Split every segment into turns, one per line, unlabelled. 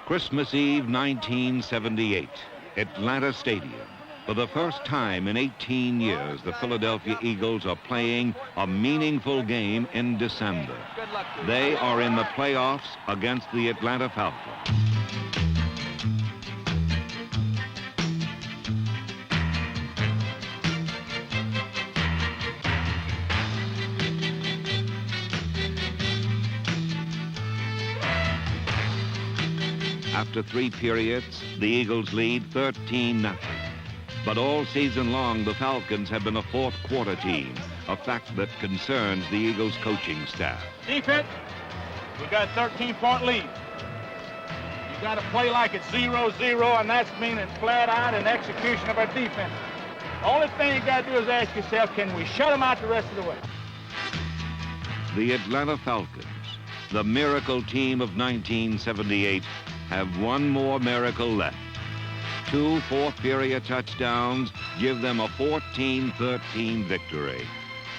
Christmas Eve, 1978, Atlanta Stadium. For the first time in 18 years, the Philadelphia Eagles are playing a meaningful game in December. They are in the playoffs against the Atlanta Falcons. After 3 periods, the Eagles lead 13-0. But all season long, the Falcons have been a fourth quarter team, a fact that concerns the Eagles coaching staff.
Defense, we got a 13-point lead. You got to play like it's 0-0, and that's meaning flat out in execution of our defense. The only thing you got to do is ask yourself, can we shut them out the rest of the way?
The Atlanta Falcons, the miracle team of 1978, have one more miracle left. 2 fourth-period touchdowns give them a 14-13 victory,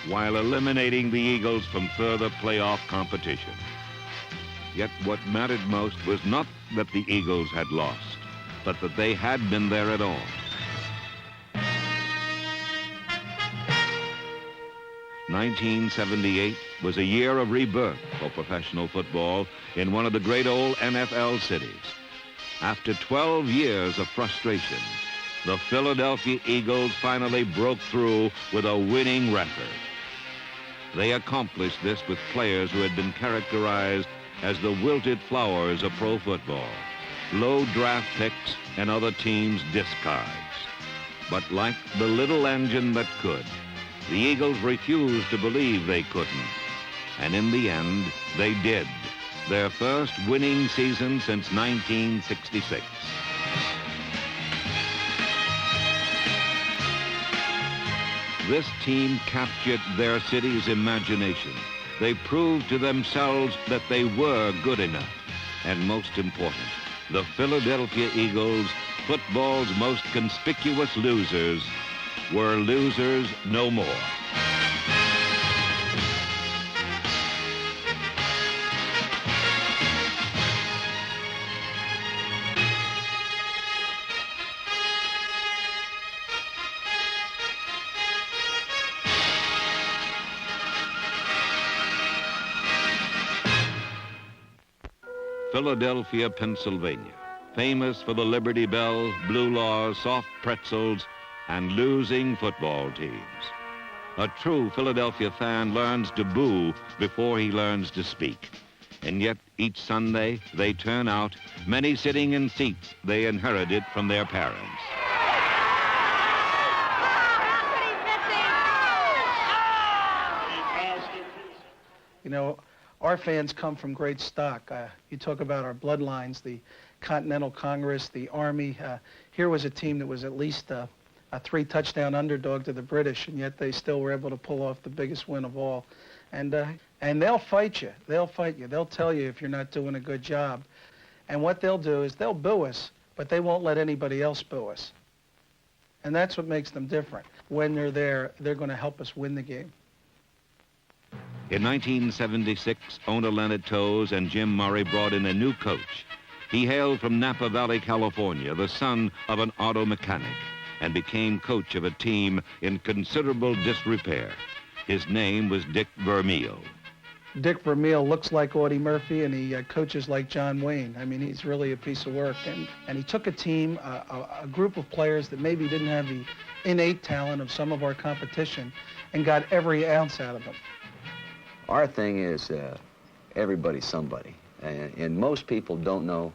while eliminating the Eagles from further playoff competition. Yet what mattered most was not that the Eagles had lost, but that they had been there at all. 1978 was a year of rebirth for professional football in one of the great old NFL cities. After 12 years of frustration, the Philadelphia Eagles finally broke through with a winning record. They accomplished this with players who had been characterized as the wilted flowers of pro football, low draft picks and other teams' discards. But like the little engine that could, the Eagles refused to believe they couldn't. And in the end, they did. Their first winning season since 1966. This team captured their city's imagination. They proved to themselves that they were good enough. And most important, the Philadelphia Eagles, football's most conspicuous losers, were losers no more. Philadelphia, Pennsylvania, famous for the Liberty Bell, Blue Laws, soft pretzels, and losing football teams. A true Philadelphia fan learns to boo before he learns to speak. And yet, each Sunday, they turn out, many sitting in seats they inherited from their parents.
You know, our fans come from great stock. You talk about our bloodlines, the Continental Congress, the Army. Here was a team that was at least a 3-touchdown underdog to the British, and yet they still were able to pull off the biggest win of all. And they'll fight you. They'll fight you. They'll tell you if you're not doing a good job. And what they'll do is they'll boo us, but they won't let anybody else boo us. And that's what makes them different. When they're there, they're going to help us win the game.
In 1976, owner Leonard Toews and Jim Murray brought in a new coach. He hailed from Napa Valley, California, the son of an auto mechanic, and became coach of a team in considerable disrepair. His name was Dick Vermeil.
Dick Vermeil looks like Audie Murphy, and he coaches like John Wayne. I mean, he's really a piece of work. And he took a team, a group of players that maybe didn't have the innate talent of some of our competition, and got every ounce out of them.
Our thing is everybody's somebody. And most people don't know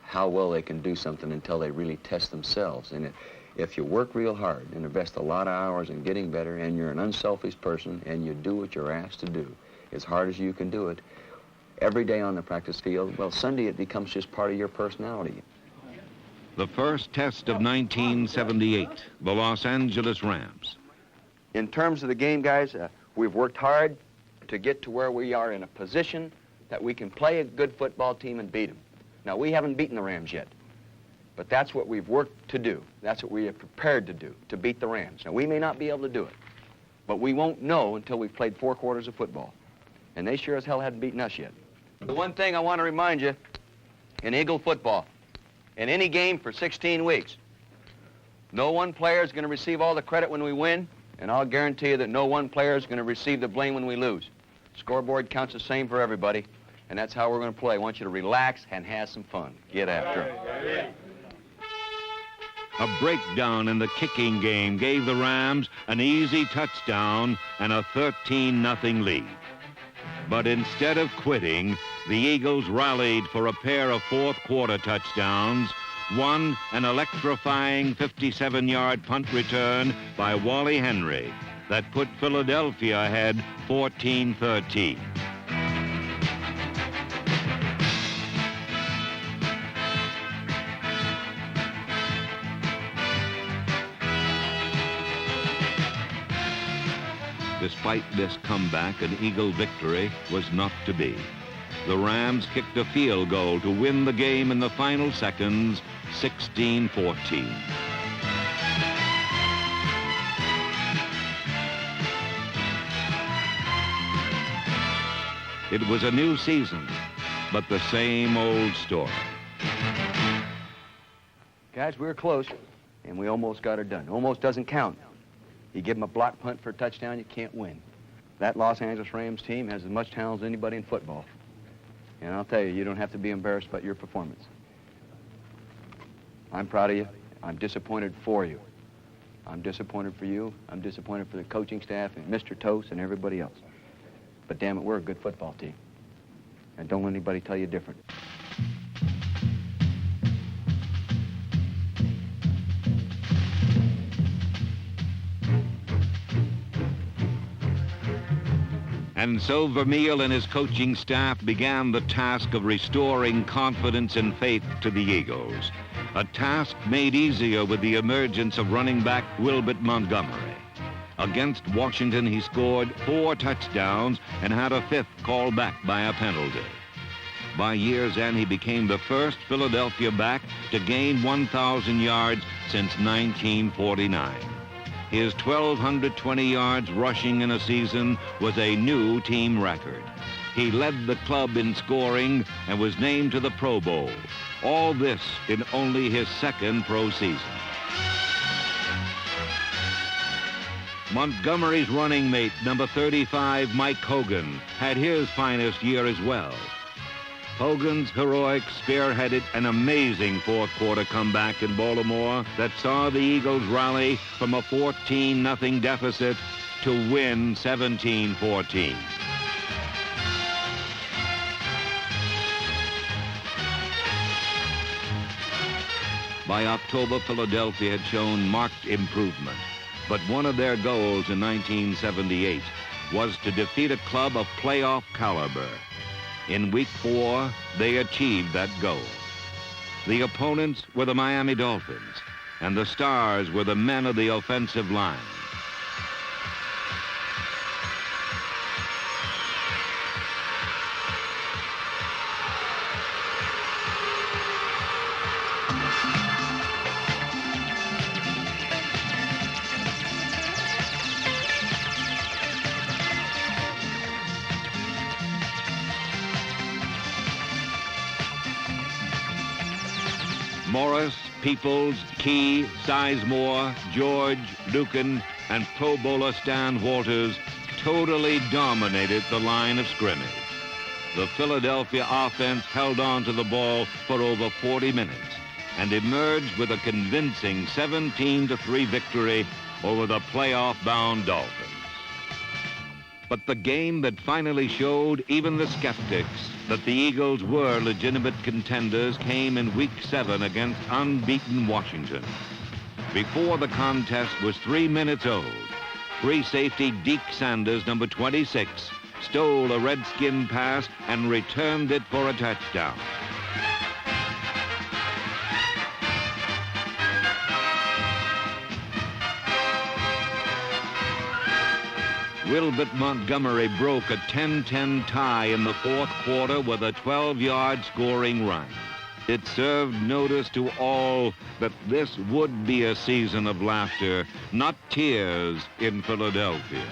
how well they can do something until they really test themselves. And if you work real hard and invest a lot of hours in getting better, and you're an unselfish person, and you do what you're asked to do as hard as you can do it, every day on the practice field, well, Sunday it becomes just part of your personality.
The first test of 1978, the Los Angeles Rams.
In terms of the game, guys, we've worked hard to get to where we are in a position that we can play a good football team and beat them. Now, we haven't beaten the Rams yet, but that's what we've worked to do. That's what we have prepared to do, to beat the Rams. Now, we may not be able to do it, but we won't know until we've played 4 quarters of football. And they sure as hell haven't beaten us yet. The one thing I want to remind you, in Eagle football, in any game for 16 weeks. No one player is going to receive all the credit when we win, and I'll guarantee you that no one player is going to receive the blame when we lose. Scoreboard counts the same for everybody, and that's how we're going to play. I want you to relax and have some fun. Get after it.
A breakdown in the kicking game gave the Rams an easy touchdown and a 13-0 lead. But instead of quitting, the Eagles rallied for a pair of fourth-quarter touchdowns, one an electrifying 57-yard punt return by Wally Henry that put Philadelphia ahead 14-13. Despite this comeback, an Eagle victory was not to be. The Rams kicked a field goal to win the game in the final seconds, 16-14. It was a new season, but the same old story.
Guys, we were close, and we almost got her done. Almost doesn't count. You give them a block punt for a touchdown, you can't win. That Los Angeles Rams team has as much talent as anybody in football. And I'll tell you, you don't have to be embarrassed about your performance. I'm proud of you. I'm disappointed for you. I'm disappointed for you. I'm disappointed for the coaching staff and Mr. Toast and everybody else. But damn it, we're a good football team. And don't let anybody tell you different.
And so Vermeil and his coaching staff began the task of restoring confidence and faith to the Eagles, a task made easier with the emergence of running back Wilbert Montgomery. Against Washington, he scored 4 touchdowns and had a 5th called back by a penalty. By year's end, he became the first Philadelphia back to gain 1,000 yards since 1949. His 1,220 yards rushing in a season was a new team record. He led the club in scoring and was named to the Pro Bowl. All this in only his 2nd pro season. Montgomery's running mate, number 35, Mike Hogan, had his finest year as well. Hogan's heroics spearheaded an amazing fourth-quarter comeback in Baltimore that saw the Eagles rally from a 14-0 deficit to win 17-14. By October, Philadelphia had shown marked improvement, but one of their goals in 1978 was to defeat a club of playoff caliber. In week 4, they achieved that goal. The opponents were the Miami Dolphins, and the stars were the men of the offensive line. Morris, Peoples, Key, Sizemore, George, Lucan, and Pro Bowler Stan Walters totally dominated the line of scrimmage. The Philadelphia offense held on to the ball for over 40 minutes and emerged with a convincing 17-3 victory over the playoff-bound Dolphins. But the game that finally showed even the skeptics that the Eagles were legitimate contenders came in Week 7 against unbeaten Washington. Before the contest was 3 minutes old, free safety Deke Sanders, number 26, stole a Redskin pass and returned it for a touchdown. Wilbert Montgomery broke a 10-10 tie in the fourth quarter with a 12-yard scoring run. It served notice to all that this would be a season of laughter, not tears, in Philadelphia.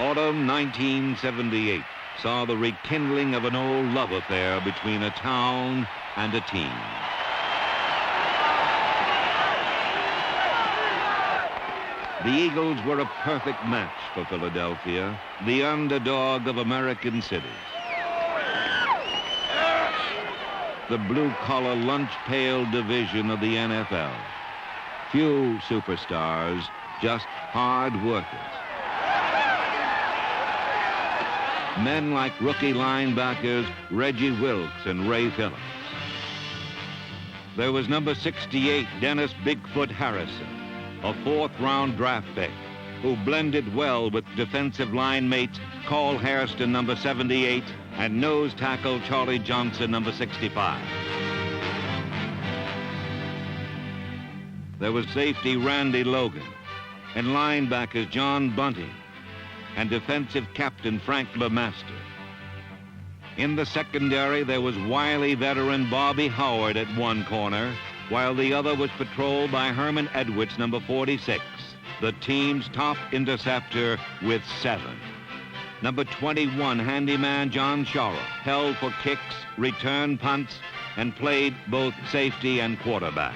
Autumn 1978 saw the rekindling of an old love affair between a town and a team. The Eagles were a perfect match for Philadelphia, the underdog of American cities. The blue-collar lunch pail division of the NFL. Few superstars, just hard workers. Men like rookie linebackers Reggie Wilkes and Ray Phillips. There was number 68, Dennis Bigfoot Harrison, a fourth-round draft pick who blended well with defensive line mates Carl Hairston, number 78, and nose tackle Charlie Johnson, number 65. There was safety Randy Logan, and linebackers John Bunting, and defensive captain Frank LeMaster. In the secondary, there was wily veteran Bobby Howard at one corner, while the other was patrolled by Herman Edwards, number 46, the team's top interceptor with 7. Number 21, handyman John Shara, held for kicks, return punts, and played both safety and quarterback.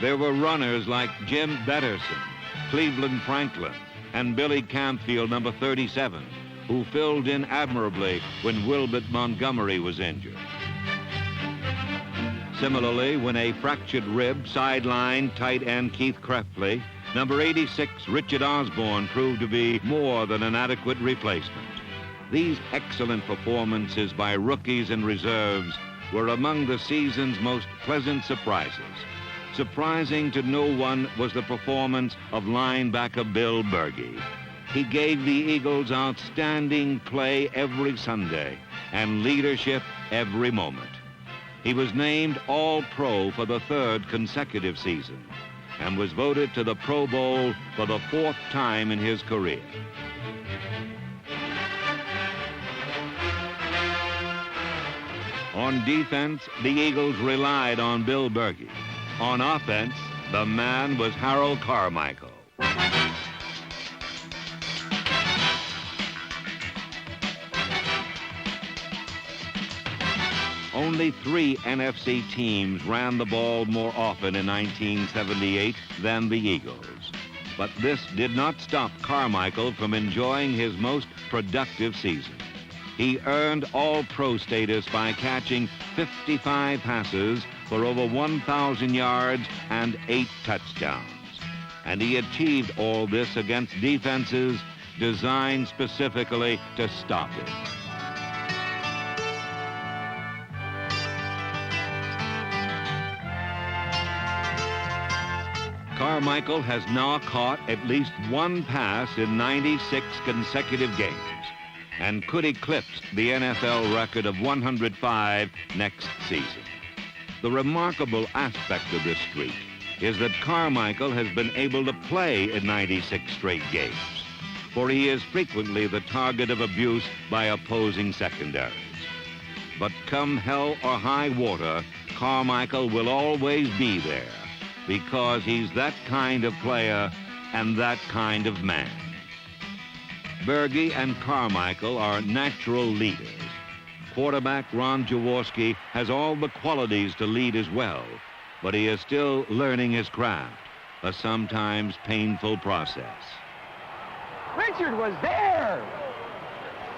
There were runners like Jim Betterson, Cleveland Franklin, and Billy Campfield, number 37, who filled in admirably when Wilbert Montgomery was injured. Similarly, when a fractured rib sidelined tight end Keith Kreftley, number 86, Richard Osborne, proved to be more than an adequate replacement. These excellent performances by rookies and reserves were among the season's most pleasant surprises. Surprising to no one was the performance of linebacker Bill Bergey. He gave the Eagles outstanding play every Sunday and leadership every moment. He was named All-Pro for the 3rd consecutive season and was voted to the Pro Bowl for the 4th time in his career. On defense, the Eagles relied on Bill Bergey. On offense, the man was Harold Carmichael. Only 3 NFC teams ran the ball more often in 1978 than the Eagles. But this did not stop Carmichael from enjoying his most productive season. He earned All-Pro status by catching 55 passes for over 1,000 yards and 8 touchdowns. And he achieved all this against defenses designed specifically to stop him. Carmichael has now caught at least 1 pass in 96 consecutive games and could eclipse the NFL record of 105 next season. The remarkable aspect of this streak is that Carmichael has been able to play in 96 straight games, for he is frequently the target of abuse by opposing secondaries. But come hell or high water, Carmichael will always be there because he's that kind of player and that kind of man. Bergey and Carmichael are natural leaders. Quarterback Ron Jaworski has all the qualities to lead as well, but he is still learning his craft, a sometimes painful process.
Richard was there!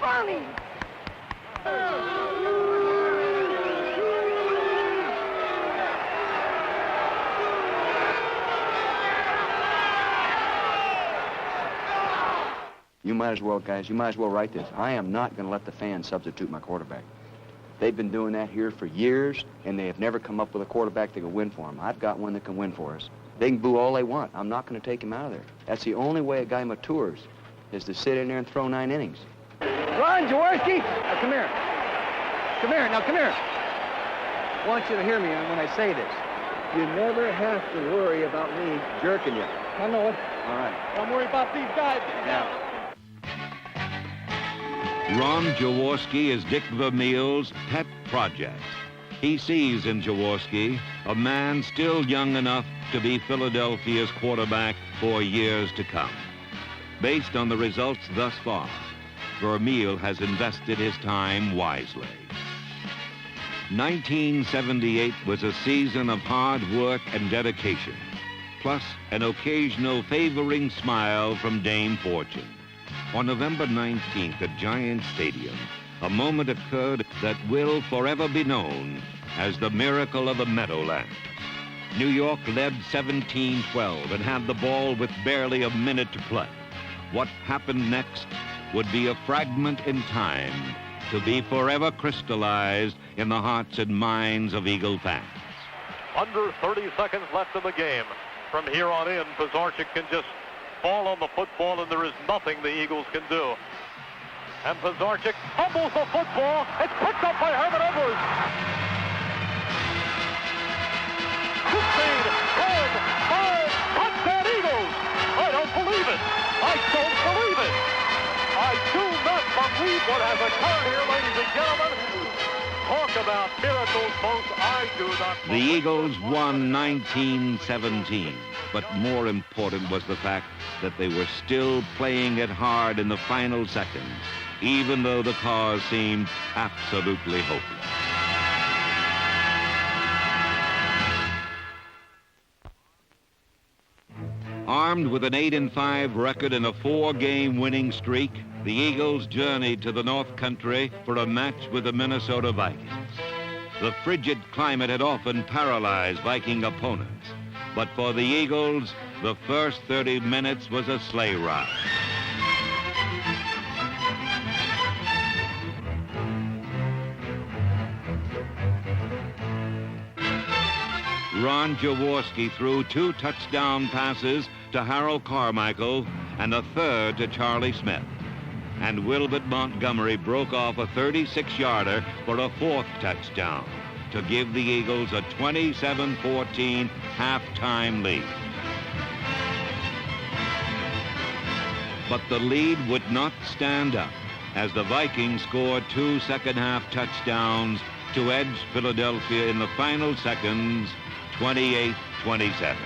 Funny!
You might as well, guys, you might as well write this. I am not going to let the fans substitute my quarterback. They've been doing that here for years, and they have never come up with a quarterback that can win for them. I've got one that can win for us. They can boo all they want. I'm not going to take him out of there. That's the only way a guy matures, is to sit in there and throw 9 innings.
Ron Jaworski! Now, come here. Come here. Now, come here. I want you to hear me when I say this. You never have to worry about me jerking you. I know it.
All right.
Don't worry about these guys.
Now.
Ron Jaworski is Dick Vermeil's pet project. He sees in Jaworski a man still young enough to be Philadelphia's quarterback for years to come. Based on the results thus far, Vermeil has invested his time wisely. 1978 was a season of hard work and dedication, plus an occasional favoring smile from Dame Fortune. On November 19th at Giant Stadium, a moment occurred that will forever be known as the miracle of the Meadowlands. New York led 17-12 and had the ball with barely a minute to play. What happened next would be a fragment in time to be forever crystallized in the hearts and minds of Eagle fans.
Under 30 seconds left in the game. From here on in, Pizarczyk can just fall on the football and there is nothing the Eagles can do. And Pizarczyk fumbles the football. It's picked up by Herman Edwards. Touchdown Eagles! I don't believe it! I don't believe it! I do not believe what has occurred here, ladies and gentlemen. Talk about miracles, folks. I do not
believe. The Eagles won 1917, but more important was the fact that they were still playing it hard in the final seconds, even though the cause seemed absolutely hopeless. Armed with an 8-5 record and a 4-game winning streak, the Eagles journeyed to the North Country for a match with the Minnesota Vikings. The frigid climate had often paralyzed Viking opponents, but for the Eagles, the first 30 minutes was a sleigh ride. Ron Jaworski threw 2 touchdown passes to Harold Carmichael and a third to Charlie Smith. And Wilbert Montgomery broke off a 36-yarder for a 4th touchdown to give the Eagles a 27-14 halftime lead. But the lead would not stand up as the Vikings scored 2 second-half touchdowns to edge Philadelphia in the final seconds, 28-27.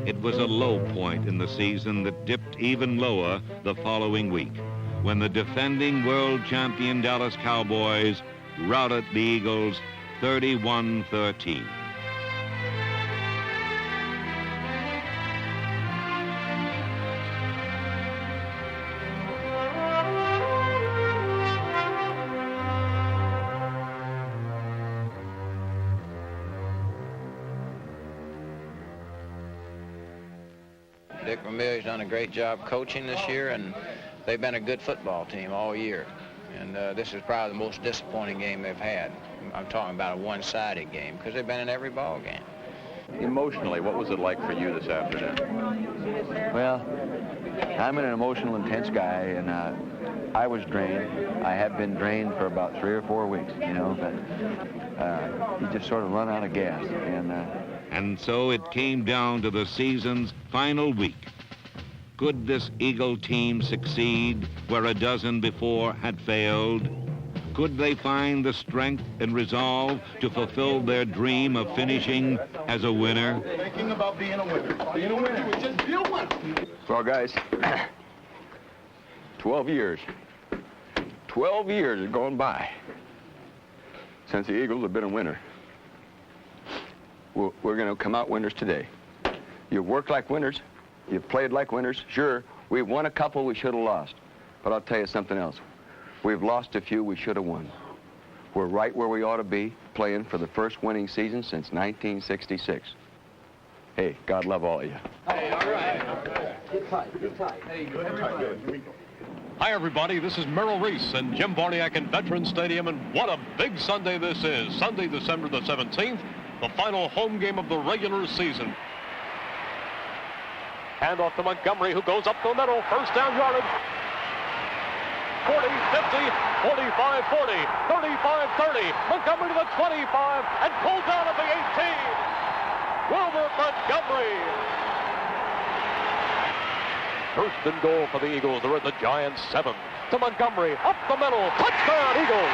It was a low point in the season that dipped even lower the following week, when the defending world champion Dallas Cowboys routed the Eagles 31-13.
Dick Vermeil's done a great job coaching this year, and they've been a good football team all year. And this is probably the most disappointing game they've had. I'm talking about a one-sided game, because they've been in every ball game.
Emotionally, what was it like for you this afternoon?
Well, I'm an emotional, intense guy, and I was drained. I have been drained for about 3 or 4 weeks, you know, but you just sort of run out of gas.
And so it came down to the season's final week. Could this Eagle team succeed where a dozen before had failed? Could they find the strength and resolve to fulfill their dream of finishing as a winner?
Thinking about being a winner. Being a winner would just be a winner.
Well, guys, 12 years. 12 years have gone by since the Eagles have been a winner. We're going to come out winners today. You've worked like winners. You've played like winners. Sure, we've won a couple we should have lost. But I'll tell you something else. We've lost a few we should have won. We're right where we ought to be, playing for the first winning season since 1966. Hey, God love all of you.
Hey, all right.
Get tight. Hey, good.
Hi, everybody. This is Merrill Reese and Jim Barniak in Veterans Stadium, and what a big Sunday this is. Sunday, December the 17th, the final home game of the regular season. Hand off to Montgomery, who goes up the middle. First down yardage. 40, 50, 45, 40, 35, 30. Montgomery to the 25 and pulled down at the 18. Wilbert Montgomery. First and goal for the Eagles. They're at the Giants' 7. To Montgomery, up the middle, touchdown Eagles!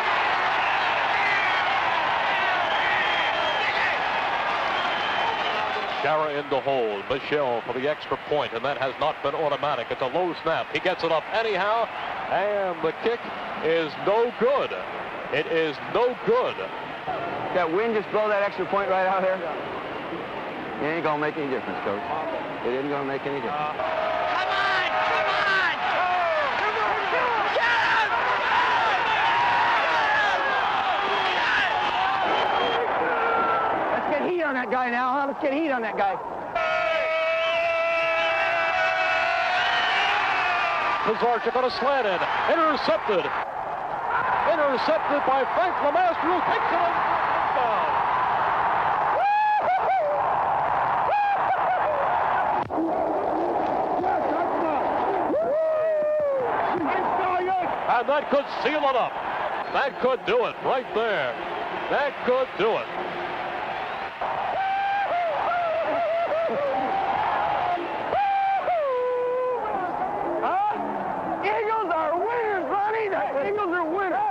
Shara in the hole. Michelle for the extra point, and that has not been automatic. It's a low snap. He gets it up anyhow, and the kick is no good. It is no good.
That wind just blow that extra point right out here? It ain't gonna make any difference, Coach. It isn't gonna make any difference.
Come on! Come on! Get him!
Let's get heat on that guy now, huh? Let's get heat on that guy.
Pizarchik on a slant in. Intercepted. Intercepted by Frank Lemasters, who takes it on touchdown. And that could seal it up. That could do it right there. That could do it.
Eagles are winners, Ronnie. The Eagles are winners.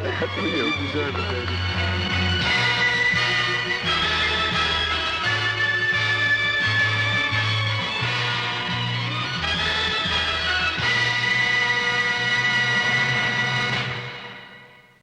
That's for you. You deserve it, baby.